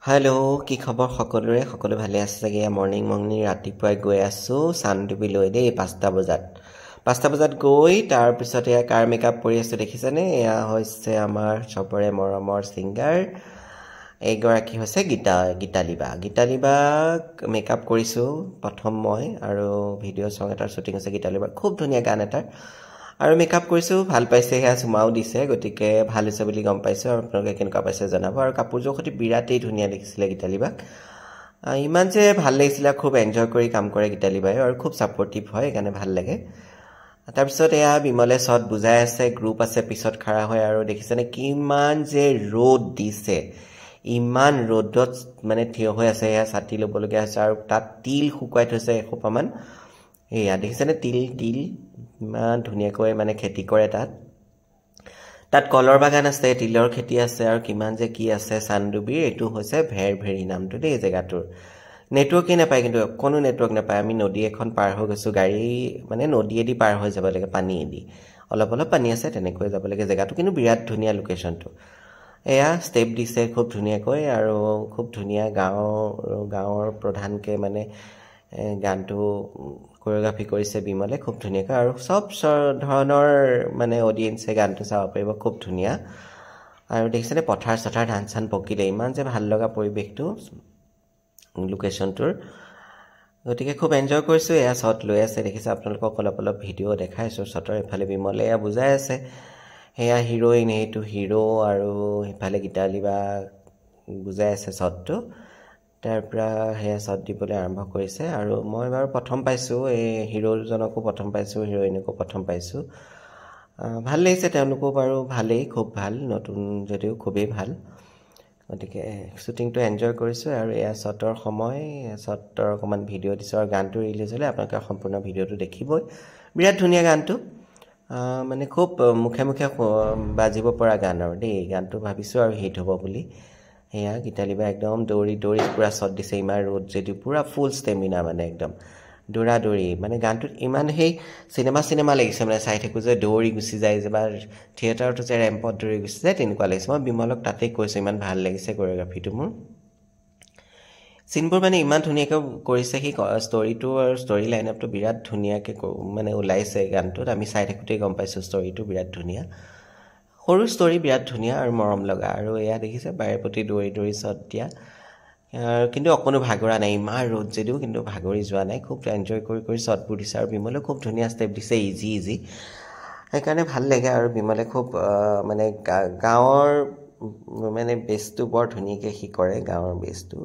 hello' কি খবৰ সকলোৰে সকলো ভালে আছে চাগে মৰ্ণিং ৰাতিপুৱাই গৈ আছোঁ চানডুবি লৈ দেই 5টা বজাত গৈ তাৰপিছত এয়া কাৰ মেকআপ কৰি আছোঁ দেখিছেনে এয়া হৈছে আমাৰ চবৰে মৰমৰ ছিংগাৰ এইগৰাকী হৈছে গীতালিবাক মেকআপ কৰিছোঁ প্ৰথম মই আৰু ভিডিঅ' চং এটাৰ শ্বুটিং হৈছে গীতালিবাৰ খুব ধুনীয়া গান এটাৰ আৰু মেকআপ কৰিছোঁ ভাল পাইছে সেয়া চুমাও দিছে গতিকে ভাল হৈছে বুলি গম পাইছোঁ আৰু আপোনালোকে কেনেকুৱা পাইছে জনাব আৰু কাপোৰযোৰ সৈতে বিৰাটেই ধুনীয়া দেখিছিলে গীতালিবাক ইমান যে ভাল লাগিছিলে খুব এনজয় কৰি কাম কৰে গীতালিবাই আৰু খুব ছাপৰ্টিভ হয় সেইকাৰণে ভাল লাগে তাৰপিছত এয়া বিমলে শ্বট বুজাই আছে গ্ৰুপ আছে পিছত খাৰা হয় আৰু দেখিছেনে কিমান যে ৰ'দ দিছে ইমান ৰ'দত মানে থিয় হৈ আছে এয়া ছাতি ল'বলগীয়া হৈছে আৰু তাত তিল শুকুৱাই থৈছে এসোপামান এয়া দেখিছেনে তিল ইমান ধুনীয়াকৈ মানে খেতি কৰে তাত কলৰ বাগান আছে তিলৰ খেতি আছে আৰু কিমান যে কি আছে চানডুবিৰ এইটো হৈছে ভেৰভেৰি নামটো দেই জেগাটোৰ নেটৱৰ্কেই নাপায় কিন্তু কোনো নেটৱৰ্ক নাপায় আমি নদী এখন পাৰ হৈ গৈছোঁ গাড়ী মানে নদীয়েদি পাৰ হৈ যাব লাগে পানীয়েদি অলপ পানী আছে তেনেকৈ যাব লাগে জেগাটো কিন্তু বিৰাট ধুনীয়া লোকেশ্যনটো এয়া ষ্টেপ দিছে খুব ধুনীয়াকৈ আৰু খুব ধুনীয়া গাঁৱৰ প্ৰধানকৈ মানে গানটো কোৰিঅ'গ্ৰাফি কৰিছে বিমলে খুব ধুনীয়াকৈ আৰু চব ধৰণৰ মানে অডিয়েঞ্চে গানটো চাব পাৰিব খুব ধুনীয়া আৰু দেখিছেনে পথাৰ চথাৰ ধান চান পকিলে ইমান যে ভাল লগা পৰিৱেশটো লোকেশ্যনটোৰ গতিকে খুব এনজয় কৰিছোঁ এয়া শ্বট লৈ আছে দেখিছে আপোনালোকক অলপ ভিডিঅ' দেখাইছোঁ শ্বটৰ এফালে বিমলে এয়া বুজাই আছে সেয়া হিৰ'ইন এইটো হিৰ' আৰু সিফালে গীতালিবা বুজাই আছে শ্বটটো তাৰপৰা সেয়া শ্বট দিবলৈ আৰম্ভ কৰিছে আৰু মই বাৰু প্ৰথম পাইছোঁ এই হিৰ'জনকো প্ৰথম পাইছোঁ হিৰ'ইনকো প্ৰথম পাইছোঁ ভাল লাগিছে তেওঁলোকো বাৰু ভালেই খুব ভাল নতুন যদিও খুবেই ভাল গতিকে শ্বুটিংটো এনজয় কৰিছোঁ আৰু এয়া শ্বটৰ সময় শ্বটৰ অকণমান ভিডিঅ' দিছোঁ আৰু গানটো ৰিলিজ হ'লে আপোনালোকে সম্পূৰ্ণ ভিডিঅ'টো দেখিবই বিৰাট ধুনীয়া গানটো মানে খুব মুখে বাজিব পৰা গান আৰু দেই গানটো ভাবিছোঁ আৰু হিট হ'ব বুলি সেয়া গীতালিবা একদম দৌৰি পূৰা শ্বট দিছে ইমান ৰ'দ যদিও পূৰা ফুল ষ্টেমিনা মানে একদম দৌৰি মানে গানটোত ইমান সেই চিনেমা লাগিছে মানে চাই থাকোঁ যে দৌৰি গুচি যায় যে বা থিয়েটাৰতো যে ৰেম্পত দৌৰি গুচি যায় তেনেকুৱা লাগিছে মই বিমলক তাতেই কৈছোঁ ইমান ভাল লাগিছে কোৰিঅ'গ্ৰাফিটো মোৰ চিনবোৰ মানে ইমান ধুনীয়াকৈ কৰিছে সি ষ্টৰিটো আৰু ষ্টৰি লাইন আপটো বিৰাট ধুনীয়াকৈ মানে ওলাইছে গানটোত আমি চাই থাকোঁতেই গম পাইছোঁ ষ্টৰিটো বিৰাট ধুনীয়া সৰু ষ্টৰি বিৰাট ধুনীয়া আৰু মৰম লগা আৰু এয়া দেখিছে বাৰে প্ৰতি দৌৰি শ্বট দিয়া কিন্তু অকণো ভাগৰা নাই ইমান ৰ'দ যদিও কিন্তু ভাগৰি যোৱা নাই খুব এনজয় কৰি শ্বটবোৰ দিছে আৰু বিমলে খুব ধুনীয়া ষ্টেপ দিছে ইজি সেইকাৰণে ভাল লাগে আৰু বিমলে খুব মানে গাঁৱৰ মানে বেছটো বৰ ধুনীয়াকৈ সি কৰে গাঁৱৰ বেছটো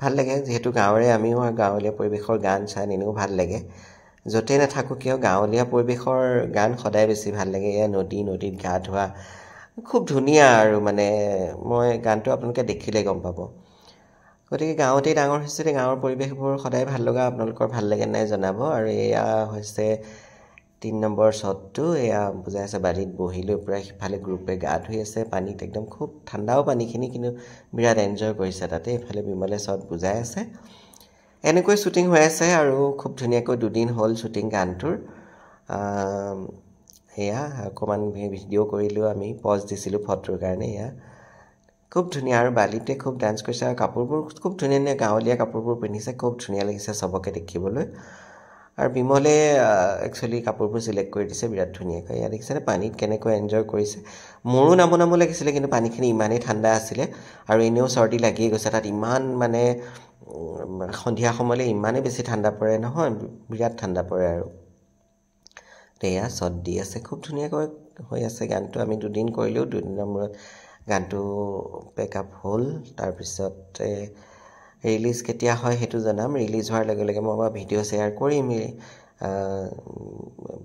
ভাল লাগে যিহেতু গাঁৱৰে আমিও গাঁৱলীয়া পৰিৱেশৰ গান চান এনেও ভাল লাগে য'তেই নাথাকোঁ কিয় গাঁৱলীয়া পৰিৱেশৰ গান সদায় বেছি ভাল লাগে এয়া নদীত গা ধোৱা খুব ধুনীয়া আৰু মানে মই গানটো আপোনালোকে দেখিলে গম পাব গতিকে গাঁৱতেই ডাঙৰ হৈছে গাঁৱৰ পৰিৱেশবোৰ সদায় ভাল লগা আপোনালোকৰ ভাল লাগে নাই জনাব আৰু এয়া হৈছে 3 নম্বৰ শ্বটটো এয়া বুজাই আছে বাৰীত বহি লৈ পূৰা সিফালে গ্ৰুপে গা ধুই আছে পানীত একদম খুব ঠাণ্ডাও পানীখিনি কিন্তু বিৰাট এনজয় কৰিছে তাতে এইফালে বিমলে শ্বট বুজাই আছে এনেকৈ শ্বুটিং হৈ আছে আৰু খুব ধুনীয়াকৈ 2 দিন হ'ল শ্বুটিং গানটোৰ এয়া অকণমান ভিডিঅ' কৰিলোঁ আমি পজ দিছিলোঁ ফটোৰ কাৰণে এয়া খুব ধুনীয়া আৰু বালিতে খুব ডান্স কৰিছে আৰু কাপোৰবোৰ খুব ধুনীয়া গাঁৱলীয়া কাপোৰবোৰ পিন্ধিছে খুব ধুনীয়া লাগিছে চবকে দেখিবলৈ আৰু বিমলে একচুৱেলি কাপোৰবোৰ চিলেক্ট কৰি দিছে বিৰাট ধুনীয়াকৈ এয়া দেখিছেনে পানীত কেনেকৈ এনজয় কৰিছে মোৰো নামো লাগিছিলে কিন্তু পানীখিনি ইমানেই ঠাণ্ডা আছিলে আৰু এনেও চৰ্দি লাগিয়ে গৈছে তাত ইমান মানে সন্ধিয়া সময়লৈ ইমানেই বেছি ঠাণ্ডা পৰে নহয় বিৰাট ঠাণ্ডা পৰে আৰু এয়া শ্বট দি আছে খুব ধুনীয়াকৈ হৈ আছে গানটো আমি 2 দিন কৰিলোঁ 2 দিনৰ মূৰত গানটো পেকআপ হ'ল তাৰপিছত ৰিলিজ কেতিয়া হয় সেইটো জনাম ৰিলিজ হোৱাৰ লগে লগে মই ভিডিঅ' শ্বেয়াৰ কৰিম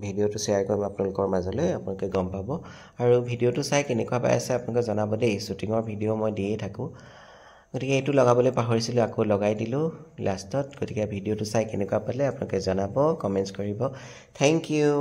ভিডিঅ'টো শ্বেয়াৰ কৰিম আপোনালোকৰ মাজলৈ আপোনালোকে গম পাব আৰু ভিডিঅ'টো চাই কেনেকুৱা পাই আছে আপোনালোকে জনাব দেই শ্বুটিঙৰ ভিডিঅ' মই দিয়ে থাকোঁ গতিকে এইটো লগাবলৈ পাহৰিছিলোঁ আকৌ লগাই দিলোঁ লাষ্টত গতিকে ভিডিঅ'টো চাই কেনেকুৱা পালে আপোনালোকে জনাব কমেণ্টছ কৰিব থেংক ইউ